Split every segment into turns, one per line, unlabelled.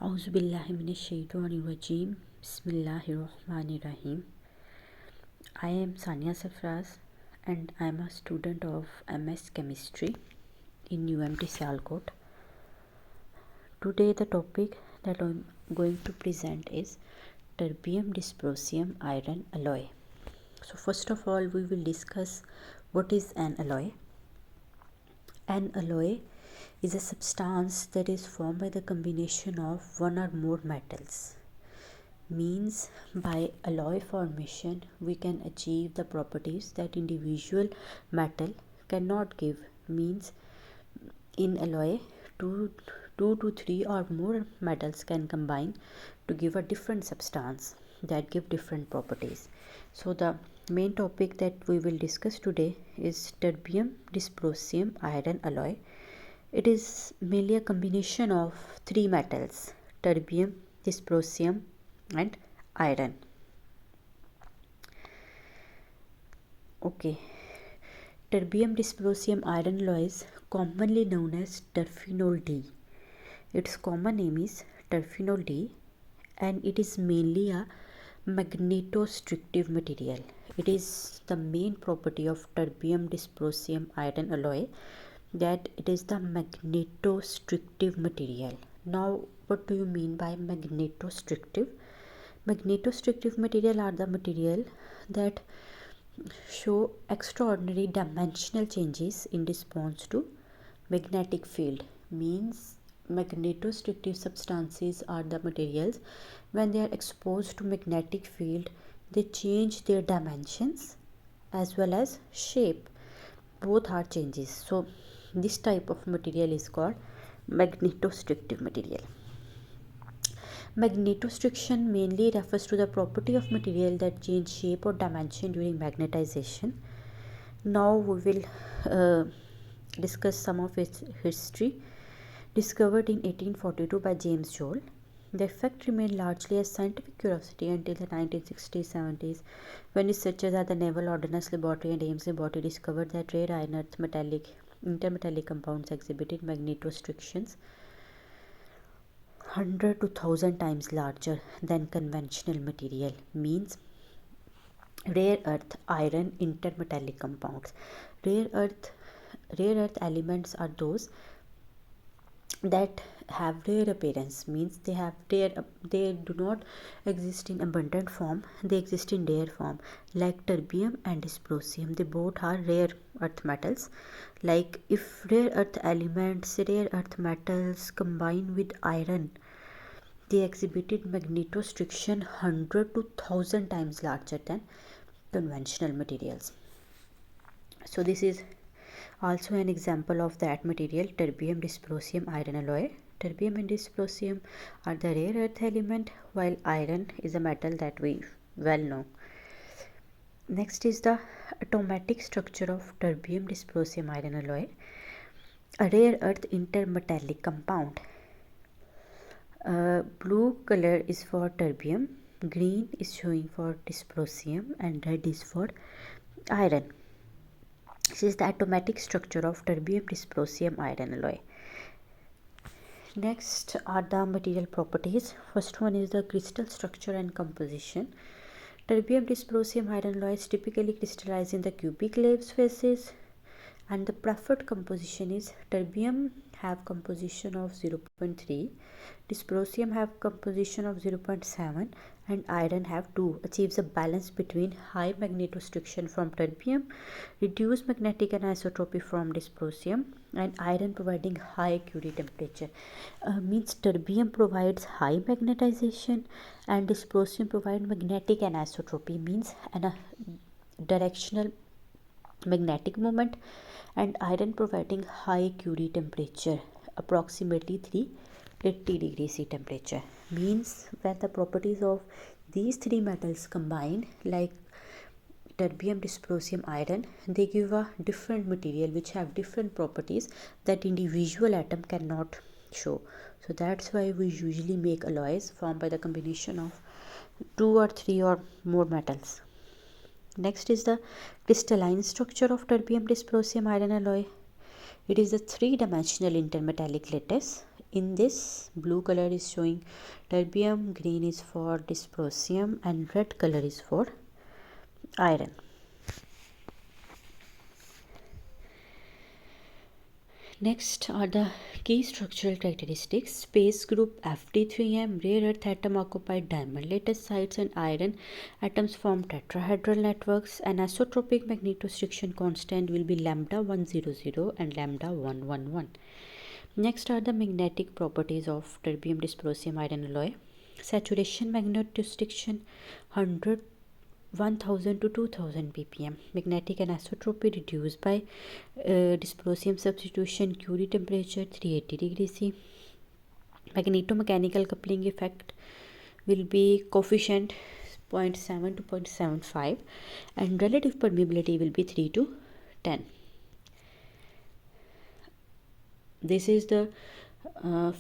Auzubillahiminash-shaytanir-rajim. Bismillahir-rahmanir-rahim. I am Sania Safraz and I am a student of MS Chemistry in UMT Sialkot. Today the topic that I am going to present is terbium dysprosium iron alloy. So first of all we will discuss what is an alloy. An alloy is a substance that is formed by the combination of one or more metals. Means by alloy formation we can achieve the properties that individual metal cannot give. Means in alloy two to three or more metals can combine to give a different substance that give different properties. So the main topic that we will discuss today is terbium dysprosium iron alloy. It is mainly a combination of three metals: terbium, dysprosium and iron. Okay, terbium dysprosium iron alloy is commonly known as TERFENOL D. Its common name is TERFENOL D and it is mainly a magnetostrictive material. It is the main property of terbium dysprosium iron alloy that it is the magnetostrictive material. Now what do you mean by magnetostrictive? Magnetostrictive material are the material that show extraordinary dimensional changes in response to magnetic field. Means magnetostrictive substances are the materials when they are exposed to magnetic field they change their dimensions as well as shape. Both are changes. So this type of material is called magnetostrictive material. Magnetostriction mainly refers to the property of material that change shape or dimension during magnetization. Now we will discuss some of its history. Discovered in 1842 by James Joule. The effect remained largely a scientific curiosity until the 1960s-70s, when researchers at the Naval Ordnance Laboratory and Ames Laboratory discovered that rare iron earth intermetallic compounds exhibited magnetostrictions 100 to 1000 times larger than conventional material. Means rare earth iron intermetallic compounds. Rare earth elements are those that have rare appearance. Means they do not exist in abundant form, they exist in rare form. Like terbium and dysprosium, they both are rare earth metals. Like if rare earth elements, rare earth metals combine with iron, they exhibited magnetostriction 100 to 1000 times larger than conventional materials. So this is also an example of that material, terbium dysprosium iron alloy. Terbium and dysprosium are the rare earth element, while iron is a metal that we well know. Next is the atomic structure of terbium dysprosium iron alloy. A rare earth intermetallic compound. Blue color is for terbium, green is showing for dysprosium and red is for iron. This is the atomic structure of terbium dysprosium iron alloy. Next are the material properties. First one is the crystal structure and composition. Terbium dysprosium iron alloy is typically crystallized in the cubic layers phases, and the preferred composition is terbium have composition of 0.3, dysprosium have composition of 0.7 and iron have 2. Achieves a balance between high magnetostriction from terbium, reduced magnetic anisotropy from dysprosium, and iron providing high Curie temperature. Means terbium provides high magnetization and dysprosium provide magnetic anisotropy, means a directional magnetic moment, and iron providing high Curie temperature, approximately 380 degrees C temperature. Means when the properties of these three metals combine, like terbium dysprosium iron, they give a different material which have different properties that individual atom cannot show. So that's why we usually make alloys formed by the combination of 2 or 3 or more metals. Next is the crystalline structure of terbium dysprosium iron alloy. It is a three-dimensional intermetallic lattice. In this, blue color is showing terbium, green is for dysprosium, and red color is for iron. Next are the key structural characteristics. Space group Fd3m, rare earth atom occupied diamond lattice sites, and iron atoms form tetrahedral networks. Anisotropic magnetostriction constant will be lambda 100 and lambda 111. Next are the magnetic properties of terbium dysprosium iron alloy. Saturation magnetostriction 1000 to 2000 ppm. Magnetic anisotropy reduced by dysprosium substitution. Curie temperature 380 degrees C. Magnetomechanical coupling effect will be coefficient 0.7 to 0.75, and relative permeability will be 3 to 10. This is the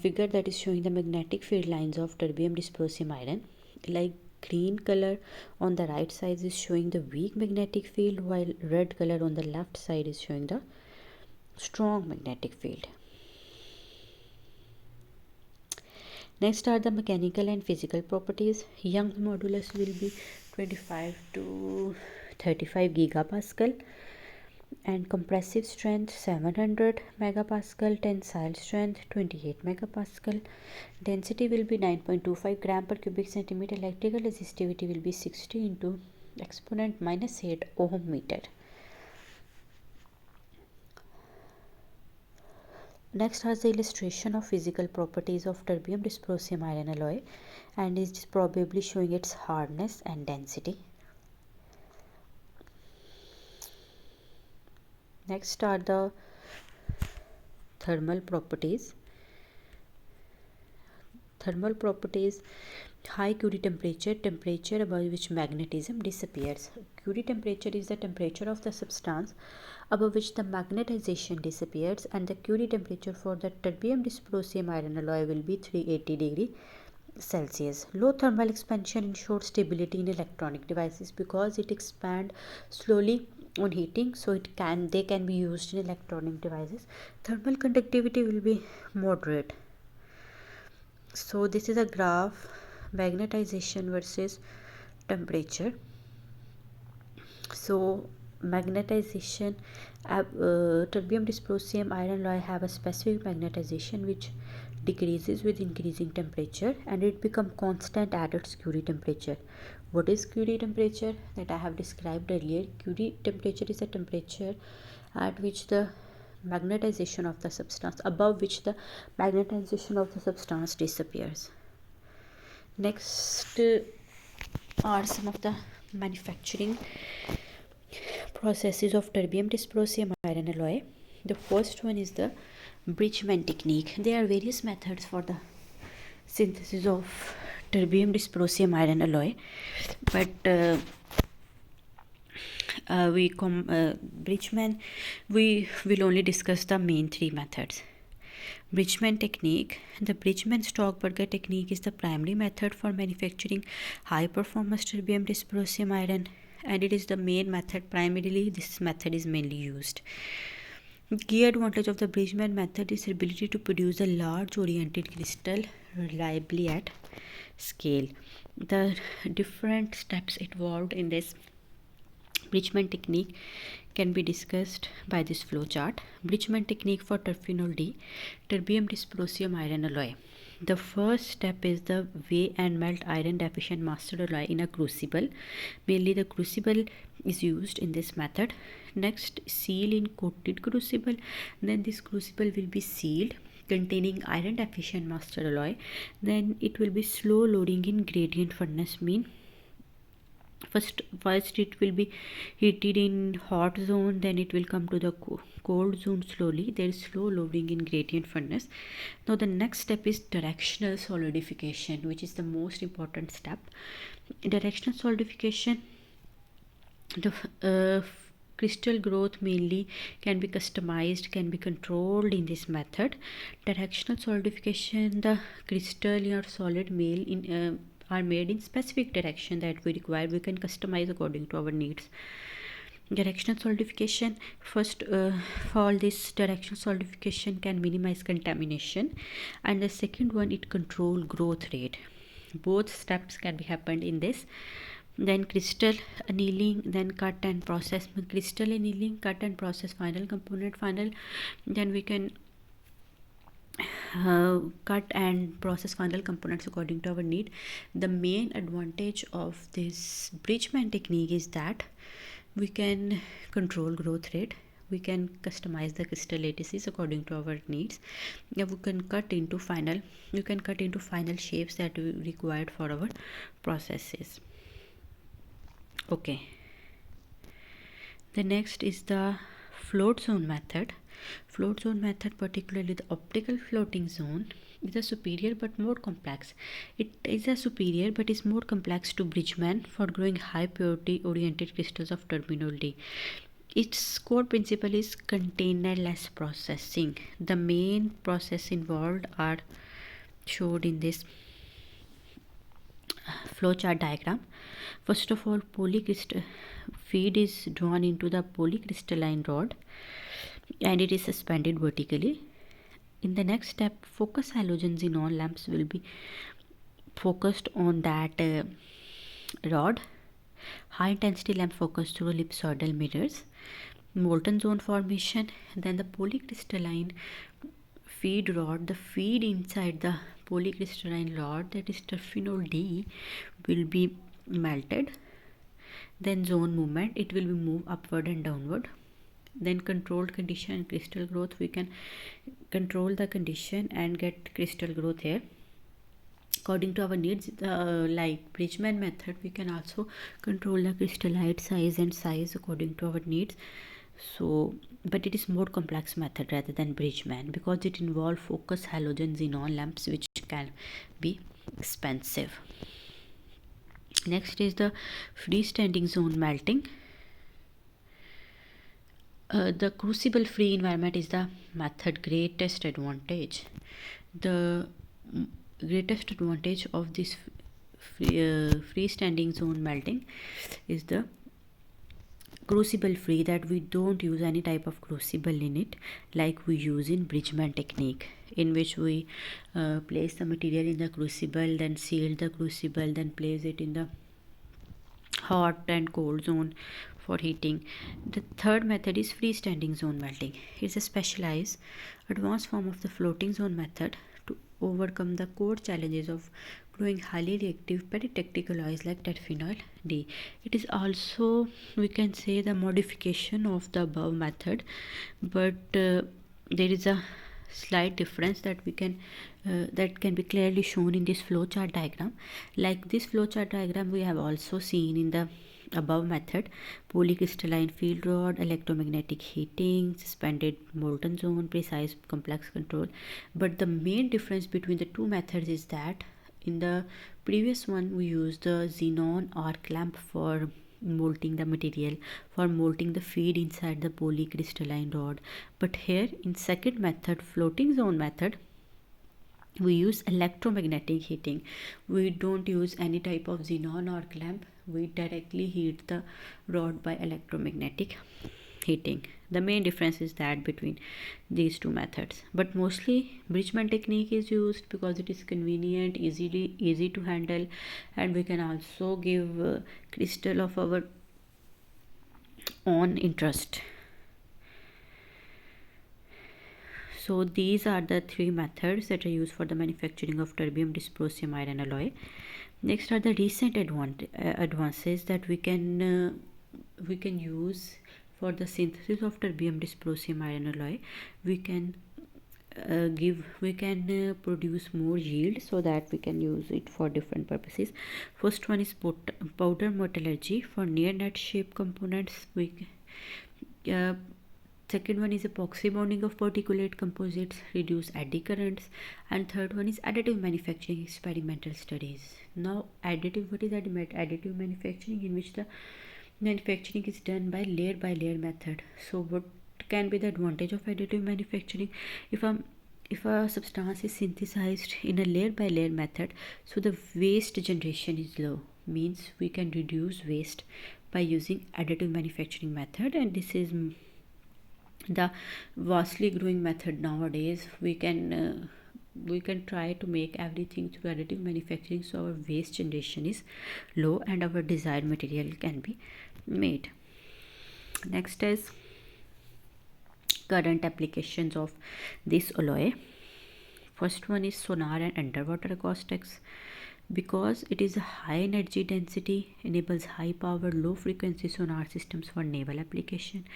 figure that is showing the magnetic field lines of terbium dysprosium iron. Like green color on the right side is showing the weak magnetic field, while red color on the left side is showing the strong magnetic field. Next are the mechanical and physical properties. Young's modulus will be 25 to 35 gigapascal, and compressive strength 700 megapascal, tensile strength 28 megapascal, density will be 9.25 gram per cubic centimeter, electrical resistivity will be 60 into exponent minus 8 ohm meter. Next has the illustration of physical properties of terbium dysprosium iron alloy, and is probably showing its hardness and density. Next are the thermal properties. Thermal properties: high Curie temperature, temperature above which magnetism disappears. Curie temperature is the temperature of the substance above which the magnetization disappears, and the Curie temperature for the terbium dysprosium iron alloy will be 380 degree Celsius. Low thermal expansion ensures stability in electronic devices because it expands slowly on heating, so they can be used in electronic devices. Thermal conductivity will be moderate. So this is a graph, magnetization versus temperature. So magnetization, terbium dysprosium iron alloy have a specific magnetization which decreases with increasing temperature, and it become constant at its Curie temperature. What is Curie temperature? That I have described earlier. Curie temperature is a temperature at which the magnetization of the substance, above which the magnetization of the substance disappears. Next are some of the manufacturing processes of terbium dysprosium iron alloy. The first one is the Bridgman technique. There are various methods for the synthesis of terbium dysprosium iron alloy, but we will only discuss the main three methods. Bridgman technique. The Bridgman-Stockburger technique is the primary method for manufacturing high performance terbium dysprosium iron, and it is the main method. Primarily, this method is mainly used. Key advantage of the Bridgman method is ability to produce a large oriented crystal reliably at scale. The different steps involved in this Bridgman technique can be discussed by this flow chart. Bridgman technique for terfenol D, terbium dysprosium iron alloy. The first step is the weigh and melt iron deficient master alloy in a crucible. Mainly the crucible is used in this method. Next, seal in coated crucible. Then this crucible will be sealed containing iron deficient master alloy. Then it will be slow loading in gradient furnace. First it will be heated in hot zone, then it will come to the cold zone slowly. There is slow loading in gradient furnace. Now the next step is directional solidification, which is the most important step. Directional solidification, the crystal growth mainly can be customized, can be controlled in this method. Directional solidification, the crystal or solid are made in specific direction that we require. We can customize according to our needs. Directional solidification. First of all, this directional solidification can minimize contamination, and the second one, it control growth rate. Both steps can be happened in this. Then crystal annealing, then cut and process. Crystal annealing, cut and process final component. Then we can cut and process final components according to our need. The main advantage of this Bridgman technique is that we can control growth rate, we can customize the crystal lattices according to our needs. Yeah, we can cut into final shapes that we required for our processes. Okay, the next is the float zone method. Float zone method, particularly the optical floating zone, is a superior but more complex. It is a superior but is more complex to Bridgman for growing high purity oriented crystals of terminal D. Its core principle is containerless processing. The main process involved are showed in this flowchart diagram. First of all, polycrystal feed is drawn into the polycrystalline rod and it is suspended vertically. In the next step, focus halogen xenon lamps will be focused on that rod. High intensity lamp focus through ellipsoidal mirrors. Molten zone formation. Then the polycrystalline feed rod, the feed inside the polycrystalline rod, that is terfenol D, will be melted. Then zone movement, it will be move upward and downward. Then controlled condition and crystal growth, we can control the condition and get crystal growth here according to our needs. Like Bridgman method, we can also control the crystallite size and size according to our needs. So but it is more complex method rather than Bridgman because it involves focus halogen xenon lamps, which can be expensive. Next is the freestanding zone melting. The crucible free environment is the method greatest advantage. The greatest advantage of this freestanding zone melting is the crucible free, that we don't use any type of crucible in it like we use in Bridgman technique, in which we place the material in the crucible, then seal the crucible, then place it in the hot and cold zone for heating. The third method is freestanding zone melting. It's a specialized advanced form of the floating zone method to overcome the core challenges of growing highly reactive peritactic alloys like terfenol D. It is also, we can say, the modification of the above method, but there is a slight difference that we can that can be clearly shown in this flowchart diagram. Like this flowchart diagram we have also seen in the above method: polycrystalline field rod, electromagnetic heating, suspended molten zone, precise complex control. But the main difference between the two methods is that in the previous one we used the xenon arc lamp for molting the material, for molting the feed inside the polycrystalline rod. But here in second method, floating zone method, we use electromagnetic heating. We don't use any type of xenon arc lamp. We directly heat the rod by electromagnetic heating. The main difference is that between these two methods. But mostly Bridgman technique is used because it is convenient, easy to handle, and we can also give crystal of our own interest. So these are the three methods that are used for the manufacturing of terbium dysprosium iron alloy. Next are the recent advances that we can use for the synthesis of terbium dysprosium iron alloy. We can produce more yield so that we can use it for different purposes. First one is powder metallurgy for near net shape components. Second one is epoxy bonding of particulate composites, reduce eddy currents, and third one is additive manufacturing experimental studies. Now additive, what is additive manufacturing? In which the manufacturing is done by layer method. So what can be the advantage of additive manufacturing? If a substance is synthesized in a layer by layer method, so the waste generation is low, means we can reduce waste by using additive manufacturing method, and this is the vastly growing method nowadays. We can try to make everything through additive manufacturing, so our waste generation is low and our desired material can be made. Next is current applications of this alloy. First one is sonar and underwater acoustics. Because it is a high energy density, enables high power low frequency sonar systems for naval application,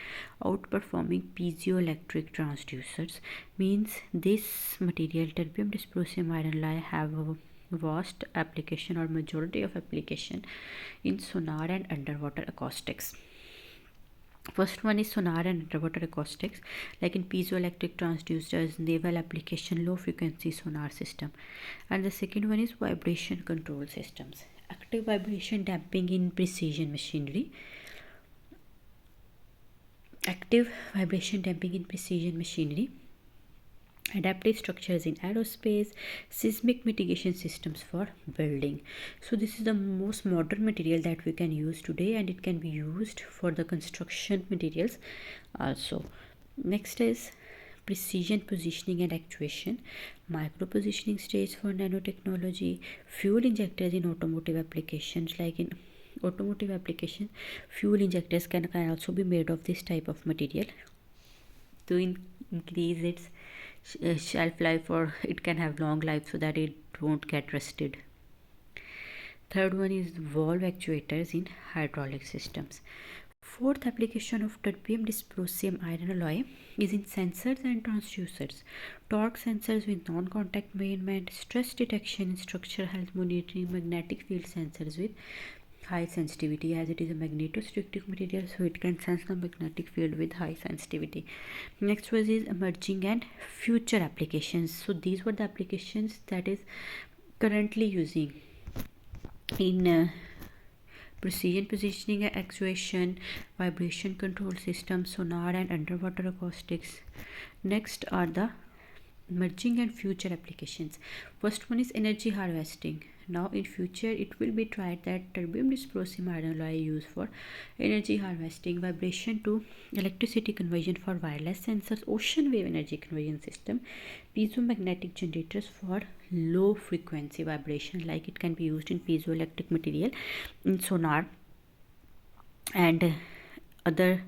outperforming piezoelectric transducers. Means this material, terbium dysprosium iron alloy, have a vast application or majority of application in sonar and underwater acoustics. First one is sonar and underwater acoustics, like in piezoelectric transducers, naval application, low frequency sonar system. And the second one is vibration control systems, active vibration damping in precision machinery. Active vibration damping in precision machinery, adaptive structures in aerospace, seismic mitigation systems for building. So this is the most modern material that we can use today, and it can be used for the construction materials also. Next is precision positioning and actuation, micro positioning stage for nanotechnology, fuel injectors in automotive applications. Like in automotive application, fuel injectors can also be made of this type of material to increase its shelf life, or it can have long life so that it won't get rusted. Third one is valve actuators in hydraulic systems. Fourth application of terbium dysprosium iron alloy is in sensors and transducers, torque sensors with non-contact measurement, stress detection, structural health monitoring, magnetic field sensors with high sensitivity. As it is a magnetostrictive material, so it can sense the magnetic field with high sensitivity. Next was is emerging and future applications. So these were the applications that is currently using in precision positioning and actuation, vibration control system, sonar and underwater acoustics. Next are the emerging and future applications. First one is energy harvesting. Now in future it will be tried that terbium dysprosium iron alloy used for energy harvesting, vibration to electricity conversion for wireless sensors, ocean wave energy conversion system, piezomagnetic generators for low frequency vibration, like it can be used in piezoelectric material, in sonar and other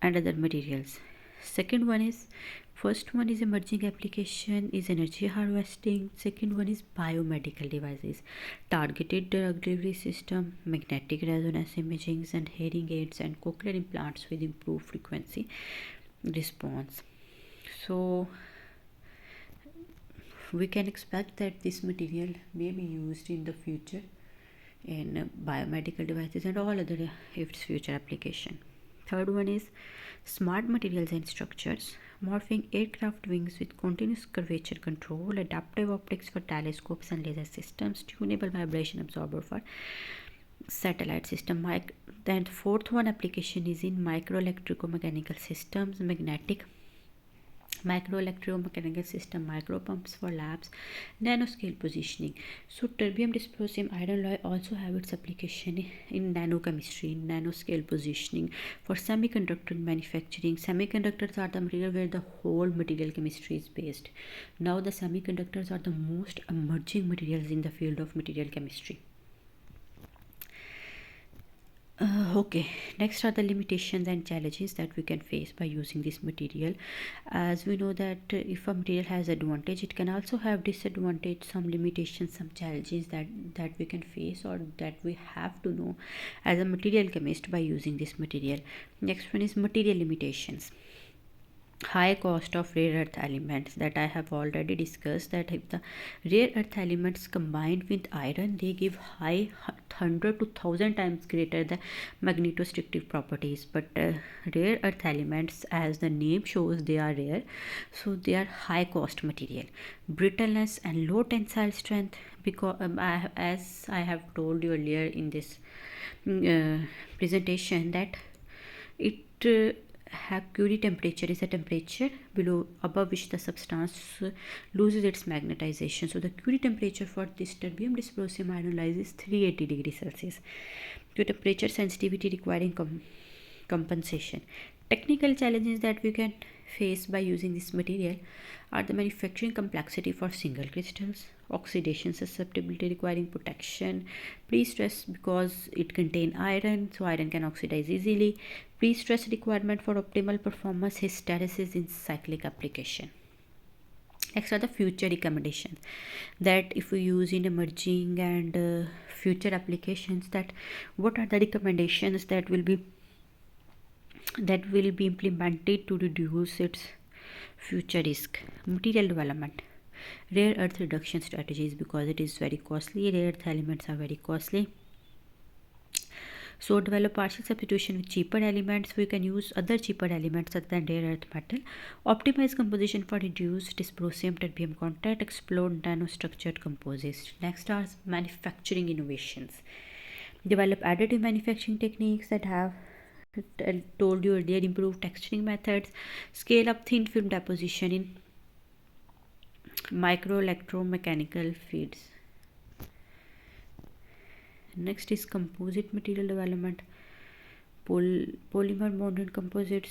materials. Second one is, first one is emerging application is energy harvesting. Second one is biomedical devices, targeted drug delivery system, magnetic resonance imaging, and hearing aids and cochlear implants with improved frequency response. So we can expect that this material may be used in the future in biomedical devices and all other its future application. Third one is smart materials and structures, morphing aircraft wings with continuous curvature control, adaptive optics for telescopes and laser systems, tunable vibration absorber for satellite system. Then fourth one application is in micro electromechanical systems, micro electromechanical system, micro pumps for labs, nanoscale positioning. So terbium dysprosium iron alloy also have its application in nanochemistry, nanoscale positioning for semiconductor manufacturing. Semiconductors are the material where the whole material chemistry is based. Now the semiconductors are the most emerging materials in the field of material chemistry. Okay, next are the limitations and challenges that we can face by using this material. As we know that if a material has advantage, it can also have disadvantage, some limitations, some challenges that we can face or that we have to know as a material chemist by using this material. Next one is material limitations. High cost of rare earth elements, that I have already discussed, that if the rare earth elements combined with iron, they give high 100 to 1000 times greater the magnetostrictive properties. But rare earth elements, as the name shows, they are rare, so they are high cost material. Brittleness and low tensile strength, because as I have told you earlier in this presentation, that it Curie temperature is a temperature above which the substance loses its magnetization. So the Curie temperature for this terbium dysprosium iron alloys is 380 degrees Celsius. So temperature sensitivity requiring compensation. Technical challenges that we can face by using this material are the manufacturing complexity for single crystals, oxidation susceptibility requiring protection, pre-stress because it contains iron, so iron can oxidize easily, pre-stress requirement for optimal performance, hysteresis in cyclic application. Next are the future recommendations that if we use in emerging and future applications, that what are the recommendations that will be implemented to reduce its future risk. Material development, rare earth reduction strategies, because it is very costly. Rare earth elements are very costly, so develop partial substitution with cheaper elements. We can use other cheaper elements other than rare earth metal. Optimize composition for reduced dysprosium terbium content. Explore nanostructured composites. Next are manufacturing innovations. Develop additive manufacturing techniques that have told you earlier, improve texturing methods, scale up thin film deposition in micro electromechanical feeds. Next is composite material development, polymer bonded composites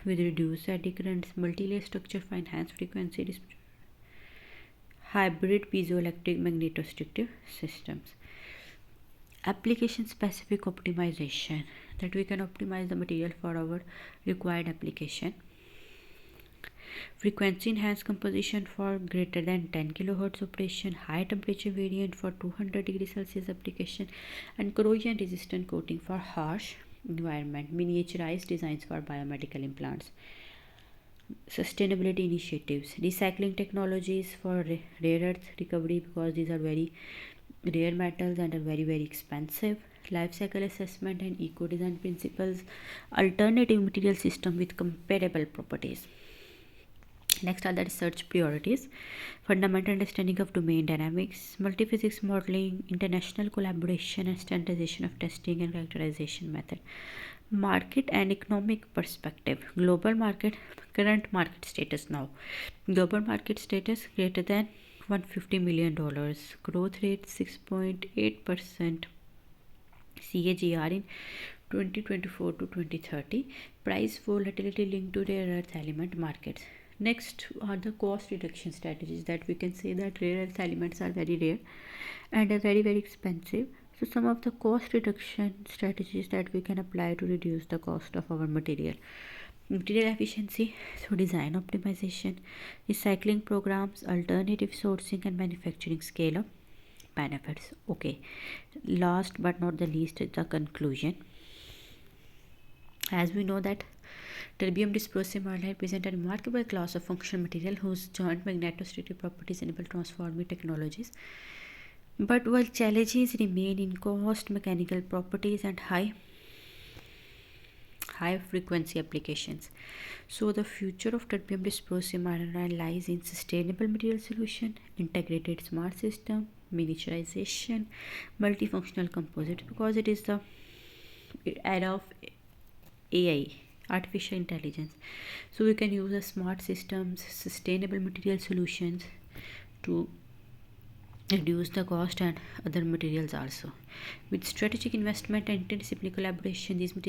with reduced eddy currents, multi-layer structure for enhanced frequency, hybrid piezoelectric magnetostrictive systems. Application specific optimization, that we can optimize the material for our required application. Frequency enhanced composition for greater than 10 kHz operation, high temperature variant for 200 degrees Celsius application, and corrosion resistant coating for harsh environment. Miniaturized designs for biomedical implants. Sustainability initiatives, recycling technologies for rare earth recovery, because these are very rare metals and are very expensive. Life cycle assessment and eco design principles. Alternative material system with comparable properties. Next are the research priorities, fundamental understanding of domain dynamics, multiphysics modeling, international collaboration and standardization of testing and characterization method. Market and economic perspective, global market, current market status now. Global market status greater than $150 million, growth rate 6.8% CAGR in 2024 to 2030, price volatility linked to rare earth element markets. Next are the cost reduction strategies, that we can say that rare earth elements are very rare and are very expensive. So some of the cost reduction strategies that we can apply to reduce the cost of our material. Material efficiency through design optimization, recycling programs, alternative sourcing and manufacturing scale up. Benefits. Okay, last but not the least is the conclusion. As we know that terbium dysprosium alloy present a remarkable class of functional material whose joint magnetostrictive properties enable transforming technologies. But while challenges remain in cost, mechanical properties and high frequency applications, so the future of terbium dysprosium iron alloy lies in sustainable material solution, integrated smart system, miniaturization, multifunctional composite, because it is the era of AI, artificial intelligence. So we can use a smart systems, sustainable material solutions to reduce the cost and other materials also. With strategic investment and interdisciplinary collaboration, these materials